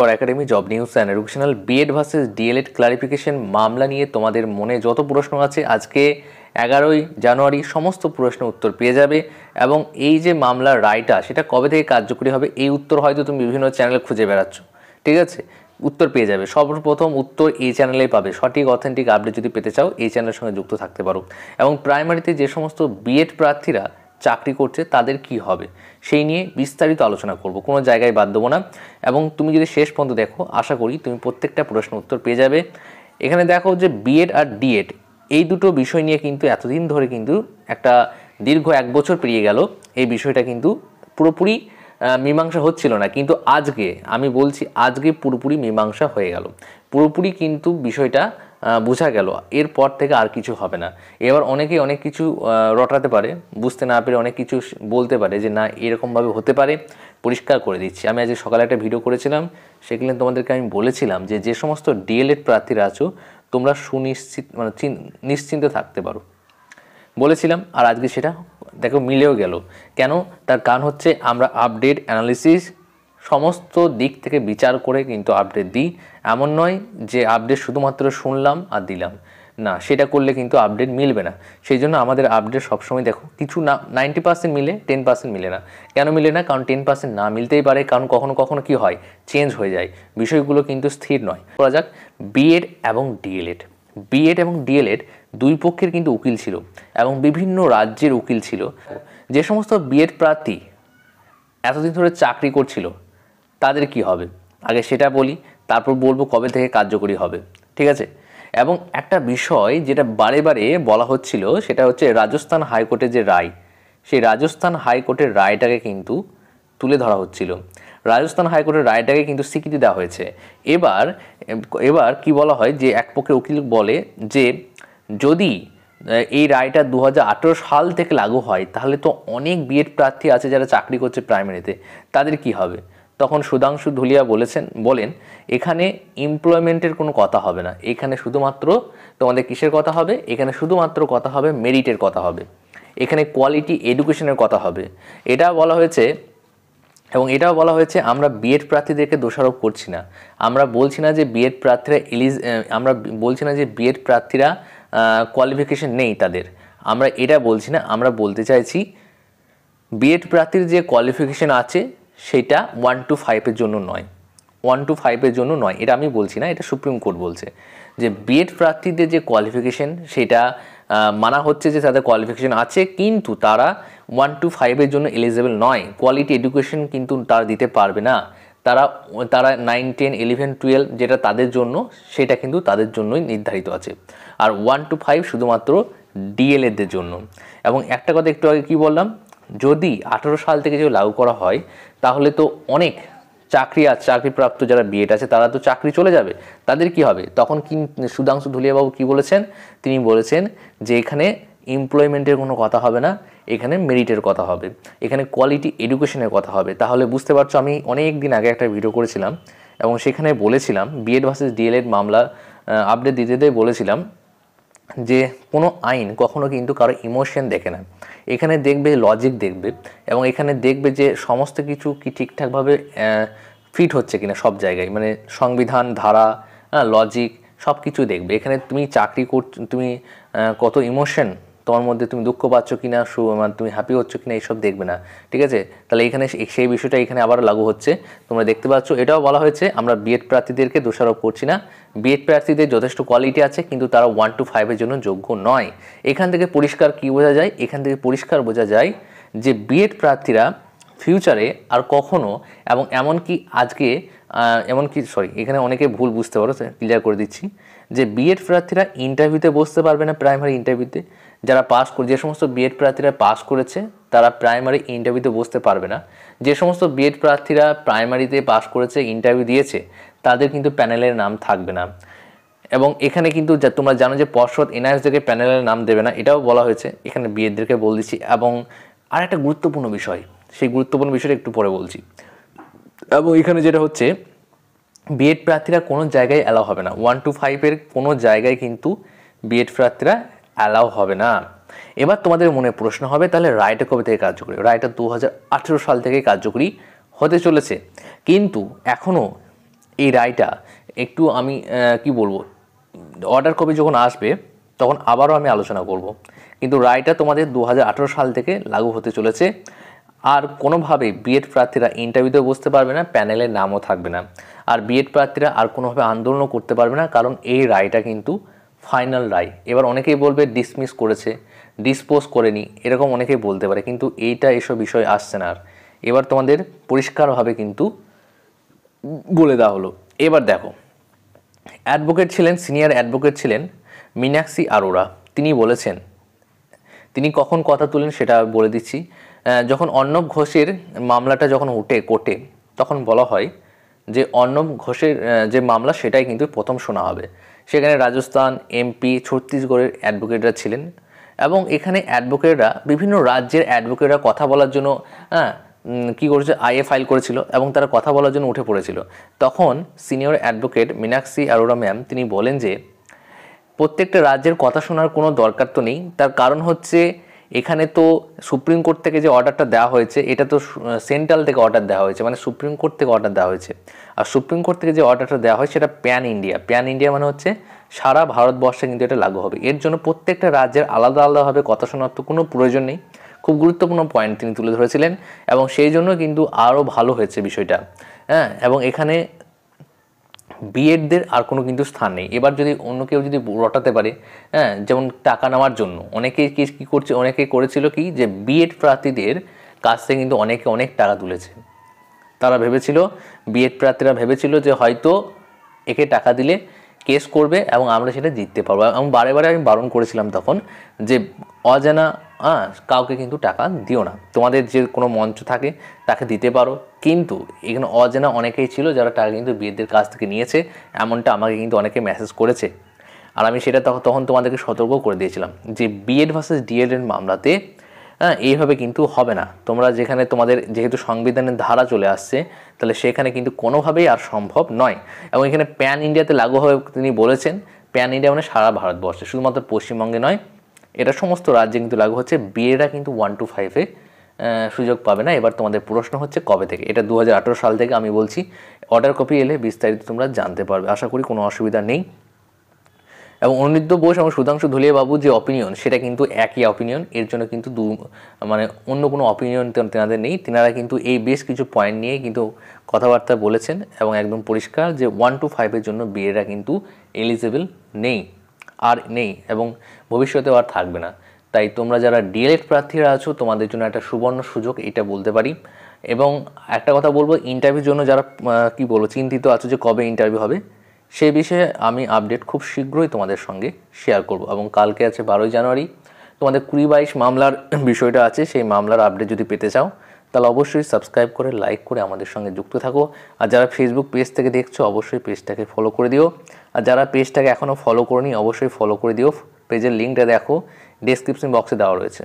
For academy job news and educational BEd versus DElEd clarification মামলা নিয়ে তোমাদের মনে যত প্রশ্ন আছে আজকে 11ই জানুয়ারি সমস্ত প্রশ্নের উত্তর পেয়ে যাবে। এবং এই যে মামলার রায়টা সেটা কবে থেকে কার্যকরী হবে এই উত্তর হয়তো তুমি বিভিন্ন চ্যানেলে খুঁজে বেড়াচ্ছ, ঠিক আছে? উত্তর পেয়ে যাবে, সর্বপ্রথম উত্তর এই চ্যানেলেই পাবে। সঠিক অথেন্টিক আপডেট যদি পেতে চাও এই চ্যানেলের সঙ্গে যুক্ত থাকতে পারো। এবং প্রাইমারিতে যে সমস্ত বিএড প্রার্থীরা চাকরি করছে তাদের কি হবে সেই নিয়ে বিস্তারিত আলোচনা করব, কোনো জায়গায় বাদ দেবো না। এবং তুমি যদি শেষ পর্যন্ত দেখো আশা করি তুমি প্রত্যেকটা প্রশ্ন উত্তর পেয়ে যাবে। এখানে দেখো যে বিএড আর ডিএড এই দুটো বিষয় নিয়ে কিন্তু এতদিন ধরে কিন্তু একটা দীর্ঘ 1 বছর পেরিয়ে গেল, এই বিষয়টা কিন্তু পুরোপুরি মীমাংসা হচ্ছিল না, কিন্তু আজকে আমি বলছি আজকে পুরোপুরি মীমাংসা হয়ে গেল, পুরোপুরি কিন্তু বিষয়টা বোঝা গেল। এরপর থেকে আর কিছু হবে না। এবার অনেকেই অনেক কিছু রটাতে পারে, বুঝতে না পেরে অনেক কিছু বলতে পারে যে না এরকমভাবে হতে পারে। পরিষ্কার করে দিচ্ছি, আমি আজকে সকালে একটা ভিডিও করেছিলাম, সেখানে তোমাদেরকে আমি বলেছিলাম যে যে সমস্ত ডিএলএড প্রার্থীরা আছো তোমরা সুনিশ্চিত মানে নিশ্চিন্তে থাকতে পারো বলেছিলাম। আর আজকে সেটা দেখো মিলেও গেল। কেন? তার কারণ হচ্ছে আমরা আপডেট অ্যানালিসিস সমস্ত দিক থেকে বিচার করে কিন্তু আপডেট দিই। এমন নয় যে আপডেট শুধুমাত্র শুনলাম আর দিলাম, না, সেটা করলে কিন্তু আপডেট মিলবে না। সেই জন্য আমাদের আপডেট সবসময় দেখো কিছু না 90% মিলে, 10% মিলে না। কেন মিলে না? কারণ 10% না মিলতেই পারে, কারণ কখনো কখনো কি হয় চেঞ্জ হয়ে যায়, বিষয়গুলো কিন্তু স্থির নয়। বলা যাক বিএড এবং ডিএলএড, বিএড এবং ডিএলএড দুই পক্ষের কিন্তু উকিল ছিল এবং বিভিন্ন রাজ্যের উকিল ছিল। যে সমস্ত বিএড প্রার্থী এতদিন ধরে চাকরি করছিল তাদের কি হবে আগে সেটা বলি, তারপর বলবো কবে থেকে কার্যকরী হবে, ঠিক আছে? এবং একটা বিষয় যেটা বারে বারে বলা হচ্ছিল সেটা হচ্ছে রাজস্থান হাইকোর্টের যে রায়, সেই রাজস্থান হাইকোর্টের রায়টাকে কিন্তু তুলে ধরা হচ্ছিল। রাজস্থান হাইকোর্টের রায়টাকে কিন্তু স্বীকৃতি দেওয়া হয়েছে। এবার কি বলা হয় যে এক পক্ষের উকিল বলে যে যদি এই রায়টা 2018 সাল থেকে লাগু হয় তাহলে তো অনেক বিএড প্রার্থী আছে যারা চাকরি করছে প্রাইমারিতে, তাদের কি হবে? তখন সুধাংশু ধুলিয়া বলেন এখানে এমপ্লয়মেন্টের কোনো কথা হবে না, এখানে শুধুমাত্র তোমাদের কিসের কথা হবে? এখানে শুধুমাত্র কথা হবে মেরিটের কথা হবে, এখানে কোয়ালিটি এডুকেশনের কথা হবে। এটা বলা হয়েছে। এবং এটাও বলা হয়েছে আমরা বিএড প্রার্থীদেরকে দোষারোপ করছি না, আমরা বলছি না যে বিএড প্রার্থীরা আমরা বলছি না যে বিএড প্রার্থীরা কোয়ালিফিকেশন নেই তাদের, আমরা এটা বলছি না। আমরা বলতে চাইছি বিএড প্রার্থীর যে কোয়ালিফিকেশন আছে সেটা 1 to 5 জন্য নয়, 1 to 5 জন্য নয়, এটা আমি বলছি না, এটা সুপ্রিম কোর্ট বলছে যে বিএড প্রার্থীদের যে কোয়ালিফিকেশন সেটা মানা হচ্ছে যে তাদের কোয়ালিফিকেশন আছে কিন্তু তারা 1 to 5 জন্য এলিজিবল নয়, কোয়ালিটি এডুকেশন কিন্তু তারা দিতে পারবে না। তারা 9, 10, 11, 12 যেটা তাদের জন্য সেটা কিন্তু তাদের জন্যই নির্ধারিত আছে। আর 1 to 5 শুধুমাত্র ডিএলএডদের জন্য। এবং একটা কথা একটু আগে কী বললাম, যদি 18 সাল থেকে যদি লাগু করা হয় তাহলে তো অনেক চাকরিপ্রাপ্ত যারা বিএড আছে তারা তো চাকরি চলে যাবে, তাদের কি হবে? তখন কি সুধাংশু ধুলিয়াবাবু কি বলেছেন? তিনি বলেছেন যে এখানে এমপ্লয়মেন্টের কোনো কথা হবে না, এখানে মেরিটের কথা হবে, এখানে কোয়ালিটি এডুকেশনের কথা হবে। তাহলে বুঝতে পারছো, আমি অনেক দিন আগে একটা ভিডিও করেছিলাম এবং সেখানে বলেছিলাম বিএড ভার্সেস ডিএলএড মামলা আপডেট দিতে বলেছিলাম যে কোনো আইন কখনো কিন্তু কারো ইমোশন দেখে না, এখানে দেখবে লজিক দেখবে এবং এখানে দেখবে যে সমস্ত কিছু কি ঠিকঠাকভাবে ফিট হচ্ছে কিনা সব জায়গায়, মানে সংবিধান ধারা লজিক সব কিছু দেখবে। এখানে তুমি চাকরি তুমি কত ইমোশন তোমার মধ্যে, তুমি দুঃখ পাচ্ছ কিনা, মানে তুমি হ্যাপি হচ্ছ কিনা এইসব দেখবে না, ঠিক আছে? তাহলে এখানে সেই বিষয়টা এখানে আবার লাগু হচ্ছে, তোমরা দেখতে পাচ্ছ। এটাও বলা হয়েছে আমরা বিএড প্রার্থীদেরকে দোষারোপ করছি না, বিএড প্রার্থীদের যথেষ্ট কোয়ালিটি আছে কিন্তু তারা 1 to 5 জন্য যোগ্য নয়। এখান থেকে পরিষ্কার কি বোঝা যায়? এখান থেকে পরিষ্কার বোঝা যায় যে বিএড প্রার্থীরা ফিউচারে আর কখনো এবং এখানে অনেকে ভুল বুঝতে পারো, ক্লিয়ার করে দিচ্ছি যে বিএড প্রার্থীরা ইন্টারভিউতে বসতে পারবে না, প্রাইমারি ইন্টারভিউতে যারা যে সমস্ত বিএড প্রার্থীরা পাস করেছে তারা প্রাইমারি ইন্টারভিউতে বসতে পারবে না। যে সমস্ত বিএড প্রার্থীরা প্রাইমারিতে পাস করেছে ইন্টারভিউ দিয়েছে তাদের কিন্তু প্যানেলের নাম থাকবে না। এবং এখানে কিন্তু তোমরা জানো যে পর্ষদ এনআরএসদেরকে প্যানেলের নাম দেবে না, এটাও বলা হয়েছে, এখানে বিএডদেরকে বলে দিচ্ছি। এবং আর একটা গুরুত্বপূর্ণ বিষয়, সেই গুরুত্বপূর্ণ বিষয়টা একটু পরে বলছি। এবং এখানে যেটা হচ্ছে বিএড প্রার্থীরা কোনো জায়গায় অ্যালাউ হবে না, 1 to 5 কোনো জায়গায় কিন্তু বিএড প্রার্থীরা অ্যালাউ হবে না। এবার তোমাদের মনে প্রশ্ন হবে তাহলে রায়টা কবে থেকে কার্যকরী? রায়টা 2018 সাল থেকে কার্যকরী হতে চলেছে, কিন্তু এখনও এই রায়টা একটু আমি কি বলবো, অর্ডার কপি যখন আসবে তখন আবারও আমি আলোচনা করব। কিন্তু রায়টা তোমাদের 2018 সাল থেকে লাগু হতে চলেছে। আর কোনোভাবেই বিএড প্রার্থীরা ইন্টারভিউতেও বসতে পারবে না, প্যানেলের নামও থাকবে না। আর বিএড প্রার্থীরা আর কোনোভাবে আন্দোলনও করতে পারবে না, কারণ এই রায়টা কিন্তু ফাইনাল রায়। এবার অনেকেই বলবে ডিসমিস করেছে, ডিসপোজ করেনি, এরকম অনেকেই বলতে পারে, কিন্তু এইটা এসব বিষয় আসছে না। আর এবার তোমাদের পরিষ্কারভাবে কিন্তু বলে দেওয়া হলো। এবার দেখো, অ্যাডভোকেট ছিলেন, সিনিয়র অ্যাডভোকেট ছিলেন মীনাক্ষী আরোরা। তিনি বলেছেন, তিনি কখন কথা তুলেন সেটা বলে দিচ্ছি। যখন অর্ণব ঘোষের মামলাটা যখন ওঠে কোর্টে, তখন বলা হয় যে অর্ণব ঘোষের যে মামলা সেটাই কিন্তু প্রথম শোনা হবে। সেখানে রাজস্থান, এমপি, ছত্তিশগড়ের অ্যাডভোকেটরা ছিলেন এবং এখানে অ্যাডভোকেটরা বিভিন্ন রাজ্যের অ্যাডভোকেটরা কথা বলার জন্য কী করেছে, আইএ ফাইল করেছিল এবং তারা কথা বলার জন্য উঠে পড়েছিল। তখন senior advocate Meenakshi Arora ma'am তিনি বলেন যে প্রত্যেকটা রাজ্যের কথা শোনার কোনো দরকার তো নেই। তার কারণ হচ্ছে এখানে তো সুপ্রিম কোর্ট থেকে যে অর্ডারটা দেওয়া হয়েছে এটা তো সেন্ট্রাল থেকে অর্ডার দেওয়া হয়েছে, মানে সুপ্রিম কোর্ট থেকে অর্ডার দেওয়া হয়েছে। আর সুপ্রিম কোর্ট থেকে যে অর্ডারটা দেওয়া হয় সেটা প্যান ইন্ডিয়া। প্যান ইন্ডিয়া মানে হচ্ছে সারা ভারতবর্ষে কিন্তু এটা লাগু হবে। এর জন্য প্রত্যেকটা রাজ্যের আলাদা আলাদাভাবে কথা শোনার তো কোনো প্রয়োজন নেই। খুব গুরুত্বপূর্ণ পয়েন্ট তিনি তুলে ধরেছিলেন এবং সেই জন্য কিন্তু আরও ভালো হয়েছে বিষয়টা। হ্যাঁ, এবং এখানে বিএডদের আর কোনো কিন্তু স্থান নেই। এবার যদি অন্য কেউ যদি রটাতে পারে, হ্যাঁ, যেমন টাকা নেওয়ার জন্য অনেকেই কী করছে, অনেকে করেছিল কি যে বিএড প্রার্থীদের কাছ থেকে কিন্তু অনেক টাকা তুলেছে। তারা ভেবেছিল, বিএড প্রার্থীরা ভেবেছিল যে হয়তো একে টাকা দিলে কেস করবে এবং আমরা সেটা জিততে পারবো। এবং বারে বারে আমি বারণ করেছিলাম তখন যে অজানা কাউকে কিন্তু টাকা দিও না, তোমাদের যে কোনো মঞ্চ থাকে তাকে দিতে পারো। কিন্তু এখানে অজানা অনেকেই ছিল যারা টাকা কিন্তু বিএডদের কাছ থেকে নিয়েছে, এমনটা আমাকে কিন্তু অনেকে মেসেজ করেছে। আর আমি সেটা তখন তোমাদেরকে সতর্ক করে দিয়েছিলাম যে বিএড ভার্সেস ডিএড এর মামলাতে এইভাবে কিন্তু হবে না। তোমরা যেখানে তোমাদের যেহেতু সংবিধানের ধারা চলে আসছে, তাহলে সেখানে কিন্তু কোনোভাবেই আর সম্ভব নয়। এবং এখানে প্যান ইন্ডিয়াতে লাগু হবে তিনি বলেছেন। প্যান ইন্ডিয়া মানে সারা ভারতবর্ষে, শুধুমাত্র পশ্চিমবঙ্গে নয়, এটা সমস্ত রাজ্যে কিন্তু লাগু হচ্ছে। বিএরা কিন্তু 1 to 5-এ সুযোগ পাবে না। এবার তোমাদের প্রশ্ন হচ্ছে কবে থেকে? এটা 2018 সাল থেকে আমি বলছি। অর্ডার কপি এলে বিস্তারিত তোমরা জানতে পারবে, আশা করি কোনো অসুবিধা নেই। এবং অনিরুদ্ধ বোস এবং সুধাংশু ধুলিয়া বাবু যে অপিনিয়ন সেটা কিন্তু একই অপিনিয়ন। এর জন্য কিন্তু মানে অন্য কোনো অপিনিয়ন তেনাদের নেই। তেনারা কিন্তু এই বেশ কিছু পয়েন্ট নিয়ে কিন্তু কথাবার্তা বলেছেন এবং একদম পরিষ্কার যে 1 to 5-এর জন্য বিএরা কিন্তু এলিজিবল নেই এবং ভবিষ্যতেও আর থাকবে না। তাই তোমরা যারা ডিএলএড প্রার্থীরা আছো তোমাদের জন্য একটা সুবর্ণ সুযোগ, এটা বলতে পারি। এবং একটা কথা বলবো, ইন্টারভিউর জন্য যারা কি বলবো চিন্তিত আছো যে কবে ইন্টারভিউ হবে, সেই বিষয়ে আমি আপডেট খুব শীঘ্রই তোমাদের সঙ্গে শেয়ার করব। এবং কালকে আছে 12ই জানুয়ারি, তোমাদের 20-22 মামলার বিষয়টা আছে। সেই মামলার আপডেট যদি পেতে চাও তাহলে অবশ্যই সাবস্ক্রাইব করে লাইক করে আমাদের সঙ্গে যুক্ত থাকো। আর যারা ফেসবুক পেজ থেকে দেখছো অবশ্যই পেজটাকে ফলো করে দিও। আর যারা পেজটাকে এখনও ফলো করনি অবশ্যই ফলো করে দিও। পেজের লিঙ্কটা দেখো, ডেসক্রিপশন বক্সে দেওয়া রয়েছে।